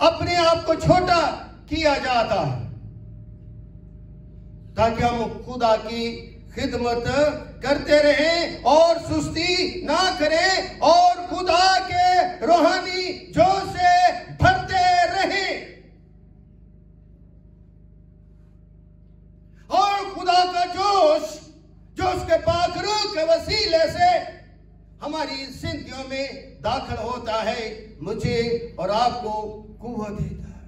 اپنے آپ کو چھوٹا کیا جاتا ہے تاکہ ہم خدا کی خدمت کرتے رہیں اور سستی نہ کریں اور خدا کے روحانی جوش سے بھرتے رہیں اور خدا کا جوش جو اس کے پاک روح کے وسیلے سے ہماری زندگیوں میں داخل ہوتا ہے مجھے اور آپ کو قوت دیتا ہے.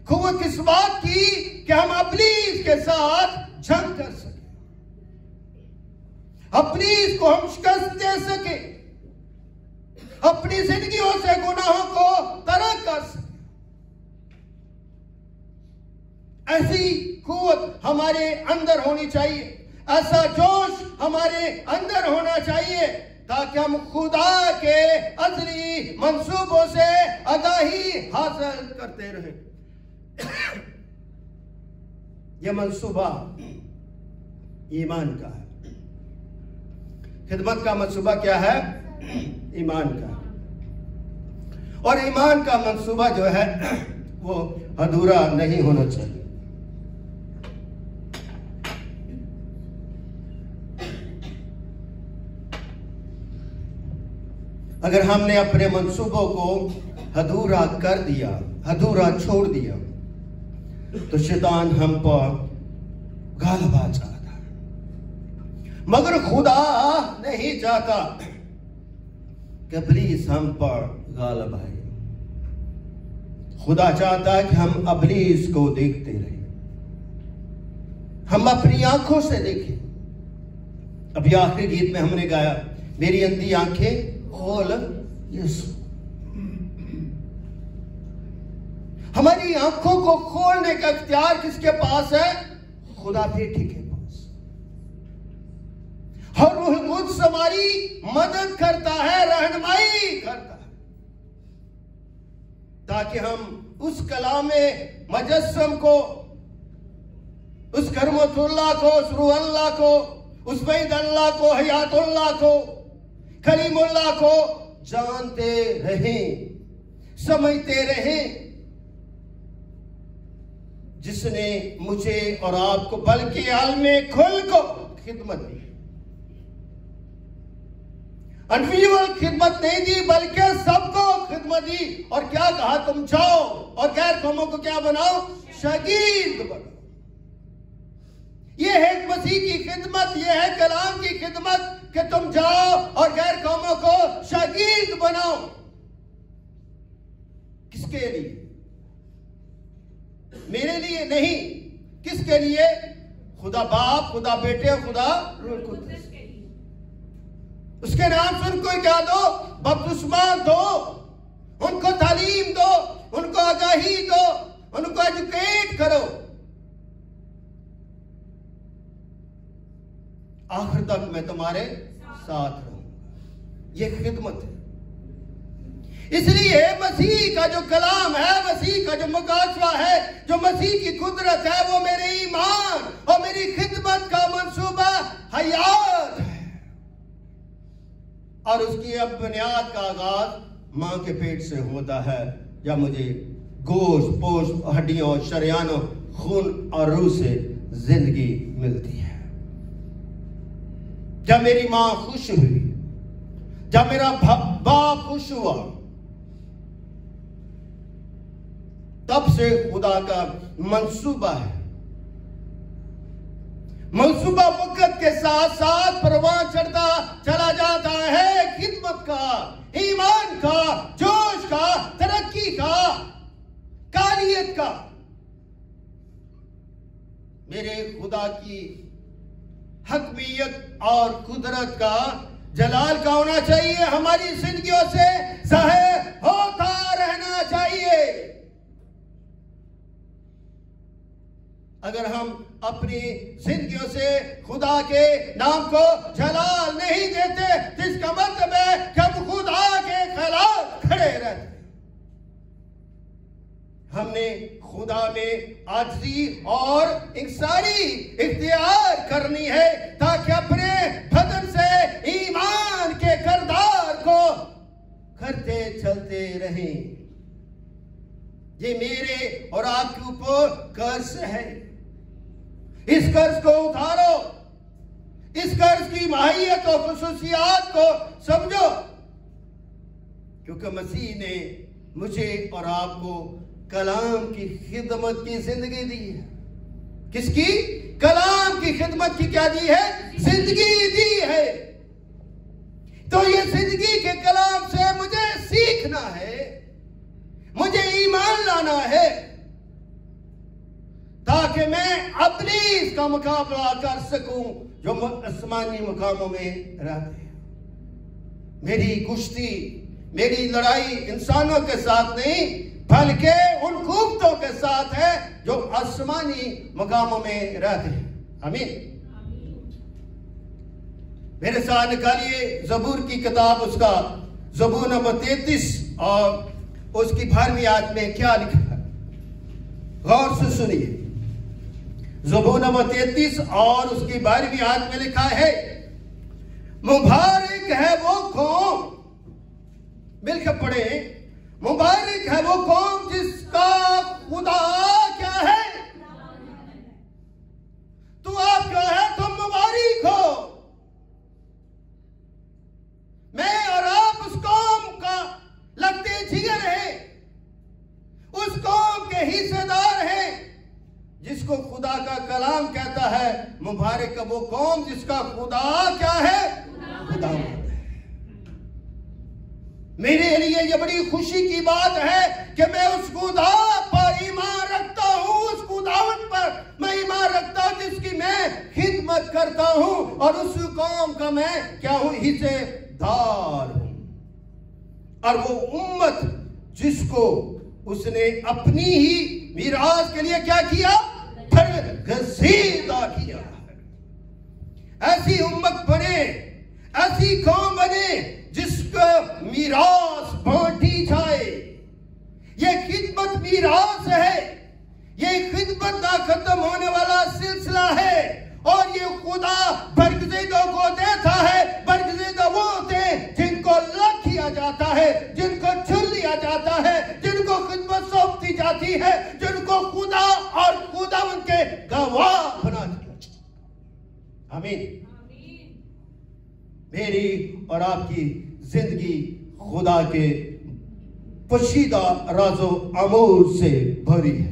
قوت کس بات کی کہ ہم ابلیس کے ساتھ جنگ کر سکیں, ابلیس کو ہم شکست دے سکیں, اپنی زندگیوں سے گناہوں کو ترک کر سکیں. ایسی قوت ہمارے اندر ہونی چاہیے, ایسا جوش ہمارے اندر ہونا چاہیے تاکہ ہم خدا کے ازلی منصوبوں سے آگاہی حاصل کرتے رہیں. یہ منصوبہ ایمان کا ہے. خدمت کا منصوبہ کیا ہے؟ ایمان کا. اور ایمان کا منصوبہ جو ہے وہ ادھورا نہیں ہونا چاہیے. اگر ہم نے اپنے منصوبوں کو ادھورا کر دیا, ادھورا چھوڑ دیا, تو شیطان ہم پر غالب آ جاتا ہے. مگر خدا نہیں چاہتا کہ ابلیس ہم پر غالب آئے. خدا چاہتا ہے کہ ہم ابلیس کو دیکھتے رہیں, ہم اپنی آنکھوں سے دیکھیں. ابھی آخری گیت میں ہم نے گایا, میری اندھی آنکھیں کھول یسوع. ہماری آنکھوں کو کھولنے کا اختیار کس کے پاس ہے؟ خدا بیٹے کے پاس. اور روح القدس ہماری مدد کرتا ہے, رہنمائی کرتا ہے تاکہ ہم اس کلام مجسم کو, اس کرمت اللہ کو, اس روح اللہ کو, اس بعید اللہ کو, حیات اللہ کو, کریم اللہ کو جانتے رہیں, سمجھتے رہیں, جس نے مجھے اور آپ کو بلکہ عالم کل کو خدمت دی. انڈیویجول خدمت نہیں دی بلکہ سب کو خدمت دی. اور کیا کہا؟ تم جاؤ اور غیر قوموں کو کیا بناؤ؟ شاگرد بناؤ. یہ ہے مسیح کی خدمت, یہ ہے کلام کی خدمت کہ تم جاؤ اور غیر قوموں کو شاگرد بناؤ. کس کے لیے؟ میرے لیے نہیں. کس کے لیے؟ خدا باپ, خدا بیٹے, خدا روح القدس. اس کے نام سے ان کو کیا دو؟ بپتسمہ دو, ان کو تعلیم دو, ان کو آگاہی دو, ان کو ایجوکیٹ کرو. آخر تک میں تمہارے ساتھ رہوں گا. یہ خدمت ہے. اس لیے مسیح کا جو کلام ہے, مسیح کا جو مکاشفہ ہے, جو مسیح کی قدرت ہے, وہ میرے ایمان اور میری خدمت کا منصوبہ حیات ہے. اور اس کی اب بنیاد کا آغاز ماں کے پیٹ سے ہوتا ہے, جب مجھے گوشت, پوست, ہڈیوں, شریانوں, خون اور روح سے زندگی ملتی ہے. جب میری ماں خوش ہوئی, جب میرا باپ خوش ہوا, تب سے خدا کا منصوبہ ہے. منصوبہ وقت کے ساتھ ساتھ پروان چڑھتا چلا جاتا ہے, خدمت کا, ایمان کا, جوش کا, ترقی کا, کالیت کا. میرے خدا کی حکمیت اور قدرت کا, جلال کا ہونا چاہیے, ہماری زندگیوں سے ظاہر ہوتا رہنا چاہیے. اگر ہم اپنی زندگیوں سے خدا کے نام کو جلال نہیں دیتے, تو اس کا مطلب ہے کہ ہم خدا کے خلاف کھڑے رہتے. ہم نے خدا میں عاجزی اور انکساری اختیار کرنی ہے تاکہ اپنے بدن سے ایمان کے کردار کو کرتے چلتے رہیں۔ یہ میرے اور آپ کے اوپر قرض ہے، اس قرض کو اتارو، اس قرض کی ماہیت اور خصوصیات کو سمجھو، کیونکہ مسیح نے مجھے اور آپ کو کلام کی خدمت کی زندگی دی ہے۔ کس کی؟ کلام کی خدمت کی کیا دی ہے؟ زندگی دی ہے۔ تو یہ زندگی کے کلام سے مجھے سیکھنا ہے، مجھے ایمان لانا ہے، تاکہ میں اپنی اس کا مقابلہ کر سکوں جو آسمانی مقاموں میں رہتے ہیں۔ میری کشتی، میری لڑائی انسانوں کے ساتھ نہیں، بلکہ ان قوتوں کے ساتھ ہے جو آسمانی مقاموں میں رہتے ہیں۔ آمین۔ میرے ساتھ نکالیے زبور کی کتاب، اس کا زبور نمبر 33 اور اس کی 12ویں آیت میں کیا لکھا ہے، غور سے سنیے۔ زبور نمبر 33 اور اس کی 12ویں آیت میں لکھا ہے، مبارک ہے وہ قوم، مل کے پڑھیں، مبارک ہے وہ قوم جس کا خدا کیا ہے؟ تو آپ کیا ہے؟ تم مبارک ہو۔ میں اور آپ اس قوم کا لگتے جگر ہیں، اس قوم کے حصے دار ہیں جس کو خدا کا کلام کہتا ہے مبارک ہے وہ قوم جس کا خدا کیا ہے؟ خدا ہے۔ میرے لیے یہ بڑی خوشی کی بات ہے کہ میں اس خدا پر ایمان رکھتا ہوں، اس خداوند پر میں ایمان رکھتا ہوں جس کی میں خدمت کرتا ہوں، اور اس قوم کا میں کیا ہوں؟ حصے دار ہوں۔ اور وہ امت جس کو اس نے اپنی ہی میراث کے لیے کیا کیا؟ برگزیدہ کیا۔ ایسی امت بنے، ایسی قوم بنے جس کو میراث بانٹی جائے۔ یہ خدمت میراث ہے، یہ خدمت نہ ختم ہونے والا سلسلہ ہے، اور یہ خدا برگزیدوں کو دیتا ہے۔ برگزیدہ وہ ہوتے ہیں جن کو لگ کیا جاتا ہے، جن کو چن لیا جاتا ہے، جن کو خدمت سونپی جاتی ہے، جن کو خدا اور خدا ان کے گواہ بنا دیا۔ آمین۔ میری اور آپ کی زندگی خدا کے پوشیدہ راز و امور سے بھری ہے۔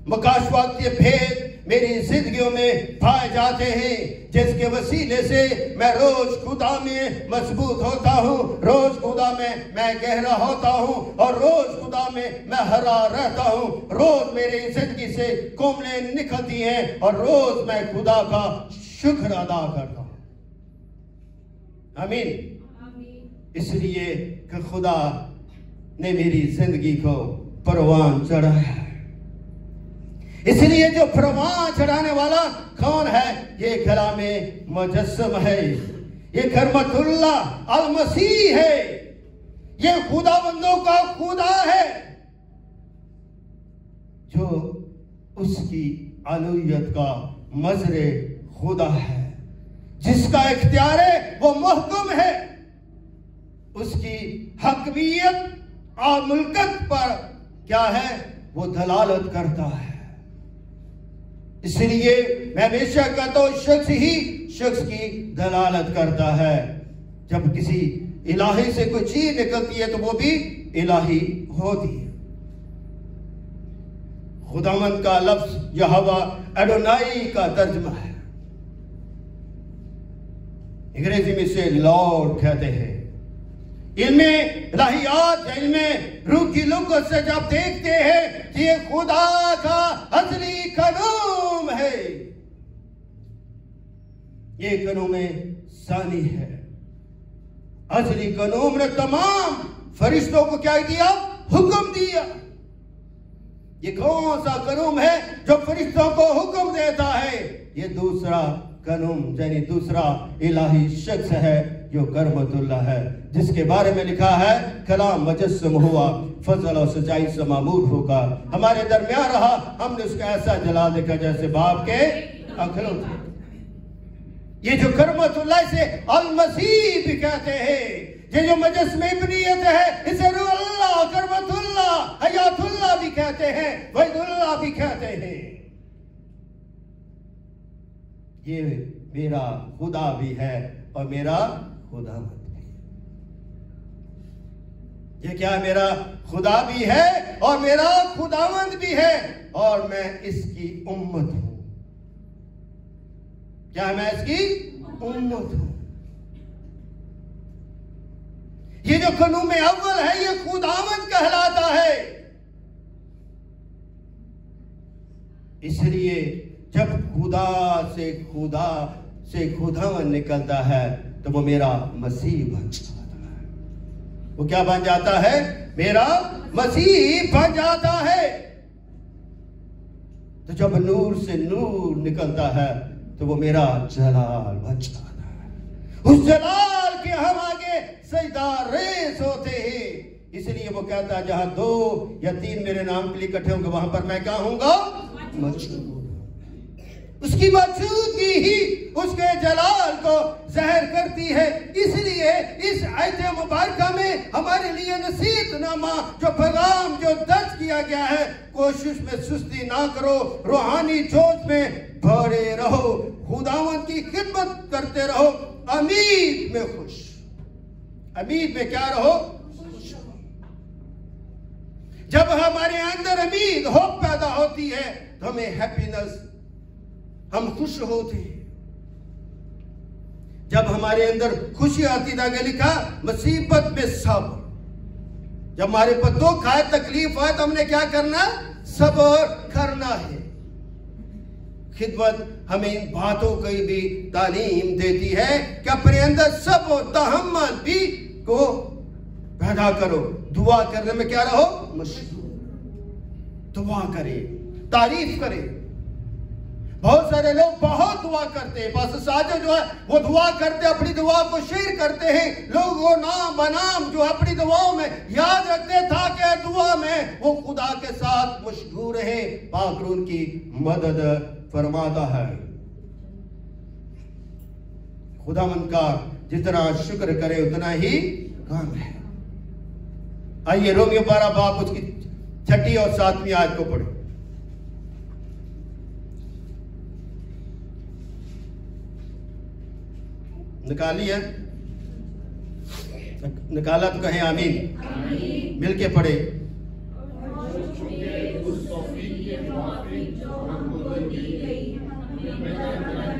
مکاشفات کے بھید میری زندگیوں میں پائے جاتے ہیں، جس کے وسیلے سے میں روز خدا میں مضبوط ہوتا ہوں، روز خدا میں گہرا ہوتا ہوں، اور روز خدا میں ہرا رہتا ہوں۔ روز میری زندگی سے کوملیں نکلتی ہیں، اور روز میں خدا کا شکر ادا کرتا ہوں۔ آمین۔ اس لیے کہ خدا نے میری زندگی کو پروان چڑھایا ہے۔ اس لیے جو پروان چڑھانے والا کون ہے؟ یہ کلام مجسم ہے، یہ کلمت اللہ المسیح ہے، یہ خدا بندوں کا خدا ہے، جو اس کی الوہیت کا مظہر خدا ہے، جس کا اختیار ہے وہ محکم ہے، اس کی حکمیت اور ملکت پر کیا ہے؟ وہ دلالت کرتا ہے۔ اس لیے میں ہمیشہ کہتا ہوں شخص ہی شخص کی دلالت کرتا ہے۔ جب کسی الہی سے کوئی چیز نکلتی ہے تو وہ بھی الہی ہوتی ہے۔ خداوند کا لفظ یہوہ ایڈونائی کا ترجمہ ہے، انگریزی میں سے لارڈ کہتے ہیں۔ علم الہیات، علم روح کی لغت سے جب دیکھتے ہیں کہ یہ خدا کا ازلی قانون ہے، یہ قانون ثانی ہے۔ ازلی قانون نے تمام فرشتوں کو کیا کیا؟ حکم دیا۔ یہ کون سا قانون ہے جو فرشتوں کو حکم دیتا ہے؟ یہ دوسرا قانون، یعنی دوسرا الہی شخص ہے جو کرمت اللہ ہے، جس کے بارے میں لکھا ہے کلام مجسم ہوا، فضل اور سچائی سے معمور ہوگا، ہمارے درمیان رہا، ہم نے اس کا ایسا جلال دیکھا جیسے باپ کے آنکھوں تھے۔ یہ جو کرمت اللہ سے المسیح بھی کہتے ہیں، یہ جو مجسمہ ابنیت ہے اسے روح اللہ، کرمت اللہ، حیات اللہ بھی کہتے ہیں، وحید اللہ بھی کہتے ہیں۔ یہ میرا خدا بھی ہے اور میرا خداوند بھی۔ یہ کیا میرا خدا بھی ہے اور میرا خداوند بھی ہے، اور میں اس کی امت ہوں۔ کیا میں اس کی امت ہوں؟ یہ جو قانون اول ہے یہ خداوند کہلاتا ہے۔ اس لیے جب خدا سے خداوند نکلتا ہے تو وہ میرا مسیح بن جاتا ہے۔ وہ کیا بن جاتا ہے؟ میرا مسیح بن جاتا ہے۔ تو جب نور سے نور نکلتا ہے تو وہ میرا جلال بن جاتا ہے۔ اس جلال کے ہم آگے سجدہ ریز ہوتے ہیں۔ اس لیے وہ کہتا ہے جہاں 2 یا 3 میرے نام کے لیے اکٹھے ہوں گے وہاں پر میں کیا ہوں گا؟ موجود۔ اس کی موجودگی ہی اس کے جلال کو ظاہر کرتی ہے۔ اس لیے اس آیت مبارکہ میں ہمارے لیے نصیحت نامہ جو پیغام جو درج کیا گیا ہے، کوشش میں سستی نہ کرو، روحانی جوش میں بھرے رہو، خداوند کی خدمت کرتے رہو، امید میں خوش۔ امید میں کیا رہو؟ خوش۔ جب ہمارے اندر امید ہوپ پیدا ہوتی ہے تو ہمیں ہیپینس، ہم خوش ہوتے ہیں۔ جب ہمارے اندر خوشی آتی ہے، آگے لکھا مصیبت میں صبر۔ جب ہمارے پر دکھ آئے، تکلیف آئے تو ہم نے کیا کرنا؟ صبر کرنا ہے۔ خدمت ہمیں ان باتوں کی بھی تعلیم دیتی ہے کہ اپنے اندر صبر و تحمل بھی کو پیدا کرو۔ دعا کرنے میں کیا رہو؟ مشغول۔ دعا کرے، تعریف کرے۔ بہت سارے لوگ بہت دعا کرتے ہیں، پاسٹر ساجد جو ہے وہ دعا کرتے، اپنی دعا کو شیئر کرتے ہیں، لوگ وہ نام بنام جو اپنی دعاؤں میں یاد رکھتے تاکہ دعا میں وہ خدا کے ساتھ مشغول رہے۔ پاک روح ان کی مدد فرماتا ہے۔ خداوند کا جتنا شکر کرے اتنا ہی کام ہے۔ آئیے رومیو 12 باب اس کی 6 اور 7 آیت کو پڑھیں۔ نکالی ہے؟ نکالا تو کہیں آمین۔ مل کے پڑھے۔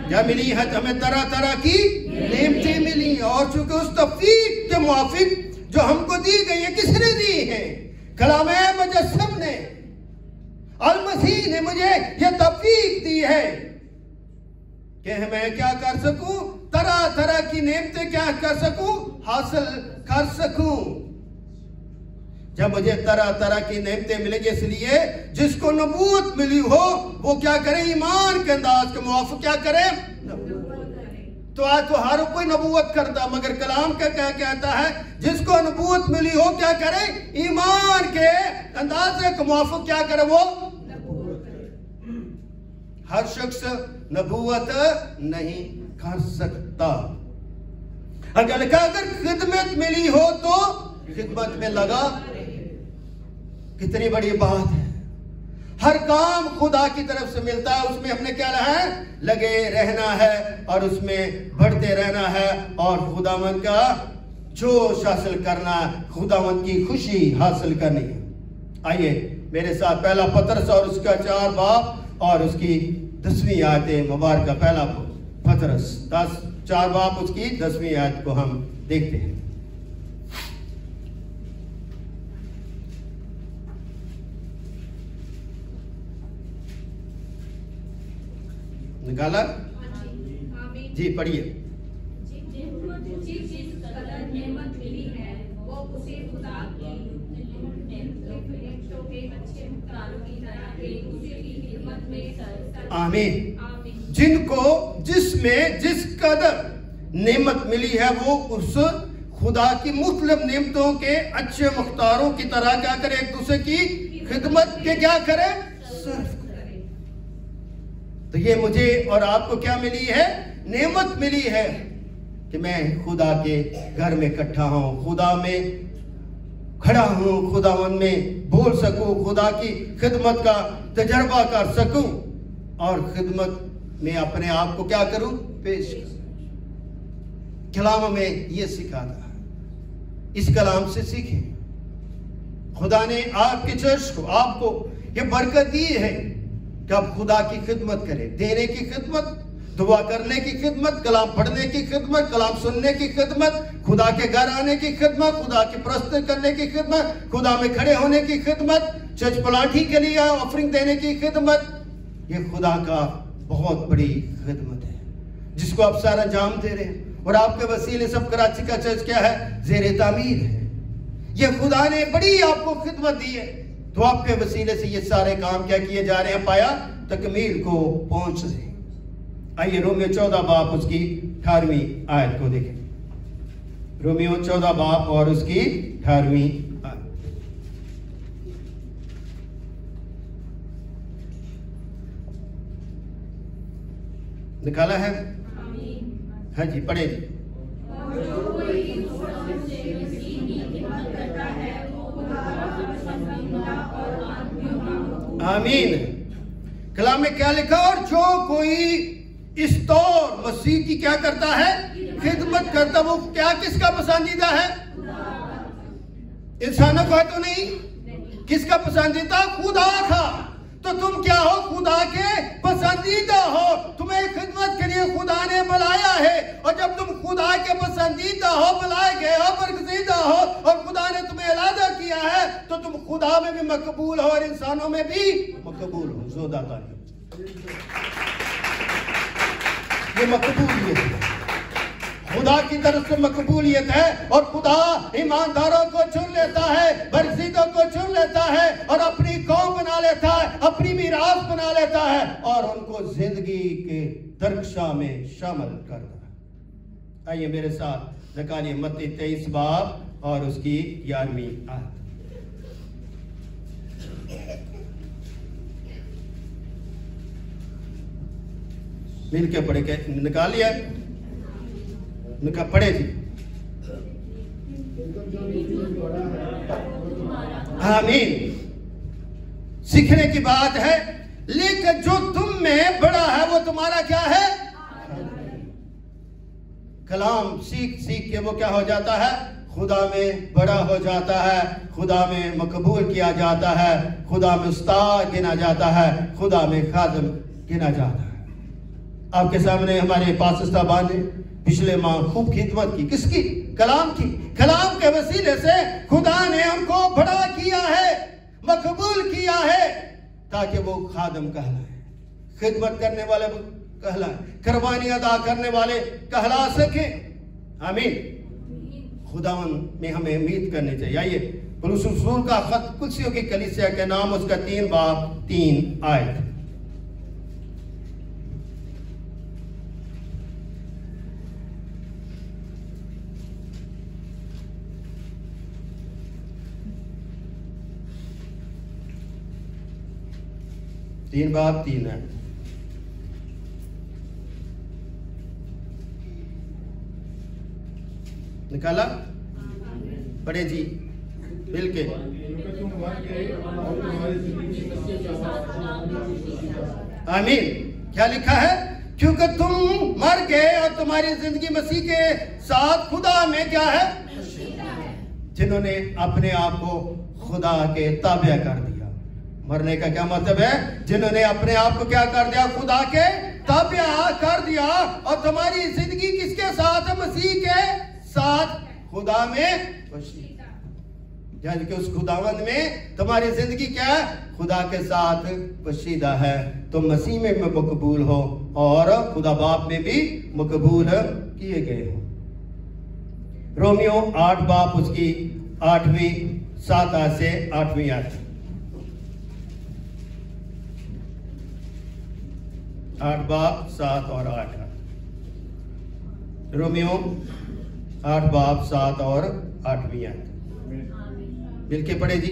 کیا ملی ہے؟ ہمیں طرح طرح کی نعمتیں ملی، اور چونکہ اس توفیق کے موافق جو ہم کو دی گئی ہے، کس نے دی ہے؟ کلام مجسم نے، المسیح نے مجھے یہ توفیق دی ہے کہ میں کیا کر سکوں؟ طرح طرح کی نعمتیں کیا کر سکوں؟ حاصل کر سکوں۔ جب مجھے طرح طرح کی نعمتیں ملیں گی، اس لیے جس کو نبوت ملی ہو وہ کیا کرے؟ ایمان کے انداز کے موافق کیا کرے؟ تو آج تو ہر کوئی نبوت کرتا، مگر کلام کا کیا کہتا ہے؟ جس کو نبوت ملی ہو کیا کرے؟ ایمان کے اندازے کے موافق کیا کرے؟ وہ ہر شخص نبوت نہیں کر سکتا۔ اگر خدمت ملی ہو تو خدمت میں لگا۔ کتنی بڑی بات ہے۔ ہر کام خدا کی طرف سے ملتا ہے، اس میں ہم نے کیا رہا ہے؟ لگے رہنا ہے اور اس میں بڑھتے رہنا ہے اور خداوند کا جوش حاصل کرنا، خداوند کی خوشی حاصل کرنی ہے۔ آئیے میرے ساتھ پہلا پطرس اور اس کا 4 باب اور اس کی 10ویں آیت مبارکہ، پہلا پطرس 4 باب اس کی 10ویں آیت کو ہم دیکھتے ہیں۔ نکالا؟ جی پڑھیے۔ آمین۔ جن کو جس میں جس قدر نعمت ملی ہے وہ اس خدا کی مختلف نعمتوں کے اچھے مختاروں کی طرح کیا کرے؟ ایک دوسرے کی خدمت کے کیا کرے؟ صرف کرے۔ تو یہ مجھے اور آپ کو کیا ملی ہے؟ نعمت ملی ہے کہ میں خدا کے گھر میں اکٹھا ہوں، خدا میں کھڑا ہوں، خداوند میں بول سکوں، خدا کی خدمت کا تجربہ کر سکوں اور خدمت میں اپنے آپ کو کیا کروں؟ پیش کروں۔ کلام میں یہ سکھاتا ہے، اس کلام سے سیکھیں۔ خدا نے آپ کے چرچ کو، آپ کو یہ برکت دی ہے کہ آپ خدا کی خدمت کریں، دینے کی خدمت، دعا کرنے کی خدمت، کلام پڑھنے کی خدمت، کلام سننے کی خدمت، خدا کے گھر آنے کی خدمت، خدا کی پرست کرنے کی خدمت، خدا میں کھڑے ہونے کی خدمت، چرچ پلانٹی کے لیے آفرنگ دینے کی خدمت۔ یہ خدا کا بہت بڑی خدمت ہے جس کو آپ سارا انجام دے رہے ہیں، اور آپ کے وسیلے سب کراچی کا چرچ کیا ہے؟ زیر تعمیر ہے۔ یہ خدا نے بڑی آپ کو خدمت دی ہے، تو آپ کے وسیلے سے یہ سارے کام کیا کیے جا رہے ہیں؟ پایا تکمیل کو پہنچ رہے ہیں۔ آئیے رومیو 14 باب اس کی 18ویں آیت کو دیکھیں۔ رومیو 14 باب اور اس کی 18ویں آیت نکالا ہے؟ ہاں جی، پڑھیں جی۔ آمین۔ کلام میں کیا لکھا؟ اور جو کوئی اس طور مسیح کی کیا کرتا ہے؟ خدمت کرتا، وہ کیا کس کا پسندیدہ ہے؟ انسانوں کا تو نہیں، کس کا پسندیدہ؟ خدا کا۔ تو تم کیا ہو؟ خدا کے پسندیدہ ہو، تمہیں خدمت کے لیے خدا نے بلایا ہے، اور جب تم خدا کے پسندیدہ ہو، بلائے گئے ہو، برگزیدہ ہو، اور خدا نے تمہیں علیحدہ کیا ہے، تو تم خدا میں بھی مقبول ہو اور انسانوں میں بھی مقبول ہو۔ زودہ تعلیم، یہ مقبولیت ہے، خدا کی طرف سے مقبولیت ہے، اور خدا ایمانداروں کو چن لیتا ہے، برگزیدوں کو چن لیتا ہے، اور اپنی قوم بنا لیتا ہے، اپنی میراث بنا لیتا ہے، اور ان کو زندگی کے درخشاں میں شامل کرتا ہے۔ آئیے میرے ساتھ نکالیے متی 23 باب اور اس کی 11ویں آیت۔ مل کے پڑھے، کہ نکالیے، پڑھے جی۔ آمین۔ سیکھنے کی بات ہے، لیکن جو تم میں بڑا ہے وہ تمہارا کیا ہے؟ کلام سیکھ سیکھ کے وہ کیا ہو جاتا ہے؟ خدا میں بڑا ہو جاتا ہے، خدا میں مقبول کیا جاتا ہے، خدا میں استاد گنا جاتا ہے، خدا میں خادم گنا جاتا ہے۔ آپ کے سامنے ہمارے پاس صاحبان نے پچھلے ماہ خوب خدمت کی، کس کی؟ کلام کی۔ کلام کے وسیلے سے خدا نے ہم کو بڑا کیا ہے، مقبول کیا ہے، تاکہ وہ خادم کہلائے، خدمت کرنے والے کہلائے، قربانی ادا کرنے والے کہلا سکیں۔ آمین۔ خداوند میں ہمیں امید کرنی چاہیے۔ آئیے پولس رسول کا خط کلسیوں کی کلیسیا کے نام، اس کا 3 باب 3 آیت۔ تین باب 3 ہے۔ نکالا؟ پڑھے جی مل کے۔ آمین۔ کیا لکھا ہے؟ کیونکہ تم مر گئے اور تمہاری زندگی مسیح کے ساتھ خدا میں کیا ہے؟ جنہوں نے اپنے آپ کو خدا کے تابع کر دیا۔ مرنے کا کیا مطلب ہے؟ جنہوں نے اپنے آپ کو کیا کر دیا؟ خدا کے تابع کر دیا۔ اور تمہاری زندگی کس کے ساتھ ہے؟ مسیح کے ساتھ، خدا میں یعنی کہ اس خداوند میں تمہاری زندگی کیا ہے؟ خدا کے ساتھ پوشیدہ ہے۔ تم مسیح میں مقبول ہو اور خدا باپ میں بھی مقبول کیے گئے ہو۔ رومیو 8 باب اس کی 8ویں 7 آیت سے 8ویں آیت۔ 8 باب 7 اور 8۔ رومیو 8 باب 7 اور 8ویں آیت مل کے پڑھے جی۔